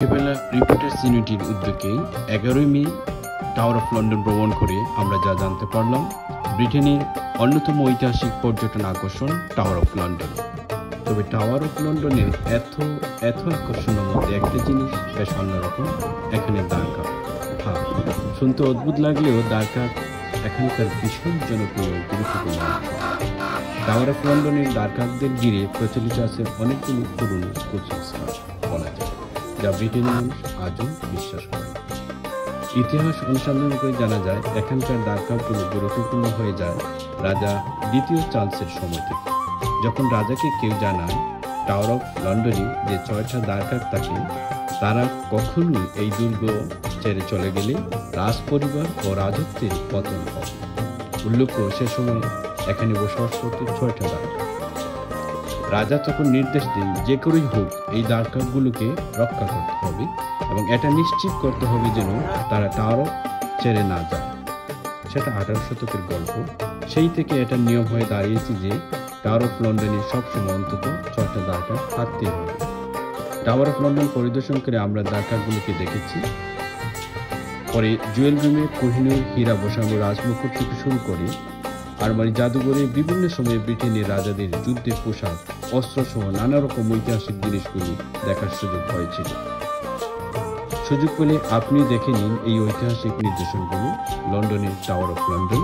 Reporters ইউনিটির উদ্যোগে 11 মে tower of London ভ্রমণ করে আমরা যা জানতে পারলাম, ব্রিটেনের অন্যতম ঐতিহাসিক পর্যটন আকর্ষণ টাওয়ার অফ লন্ডন। তবে টাওয়ার অফ লন্ডনের এত আকর্ষণের মধ্যে একটা জিনিস বেশ অন্যরকম, এখানে দ্বারকা। হ্যাঁ, শুনতে অদ্ভুত লাগলেও দ্বারকা এখানকার ভীষণ জনপ্রিয় গুরুত্বপূর্ণ অংশ। টাওয়ার অফ লন্ডনের দ্বারকাদের ঘিরে প্রচলিত আছে অনেকগুলো পুরনো কুসংস্কার বলা যায়, যা ব্রিটেনের মানুষ আজও বিশ্বাস করে। ইতিহাস অনুসন্ধান করে জানা যায়, এখানকার দ্বারকাগুলো গুরুত্বপূর্ণ হয়ে যায় রাজা দ্বিতীয় চার্লসের সময় থেকে। যখন রাজাকে কেউ জানায় টাওয়ার অফ লন্ডনে যে 6টা দ্বারকা থাকে, তারা কখনোই এই দুর্গ ছেড়ে চলে গেলে রাজ পরিবার ও রাজত্বের পতন হয়। উল্লেখ্য, সে সময় এখানে বসবাস করতে 6টা দ্বারকা। রাজা তখন নির্দেশ দেন, যে করেই হোক এই দ্বারকাগুলোকে রক্ষা করতে হবে এবং এটা নিশ্চিত করতে হবে যেন তারা টাওয়ার ছেড়ে না যায়। সেটা 18 শতকের গল্প। সেই থেকে এটা নিয়ম হয়ে দাঁড়িয়েছে যে টাওয়ার অফ লন্ডনে সবসময় অন্তত 6টা দ্বারকা থাকতেই হবে। টাওয়ার অফ লন্ডন পরিদর্শন করে আমরা দ্বারকাগুলোকে দেখেছি। পরে জুয়েল রুমে কোহিনূর, হীরা বসানো রাজমুকুট থেকে শুরু করে আলমারি, জাদুঘরে বিভিন্ন সময়ে ব্রিটেনের রাজাদের যুদ্ধের পোশাক, অস্ত্র সহ নানা রকম ঐতিহাসিক জিনিসগুলি দেখার সুযোগ হয়েছিল। সুযোগ পেলে আপনি দেখে নিন এই ঐতিহাসিক নিদর্শনগুলো, লন্ডনের টাওয়ার অফ লন্ডন।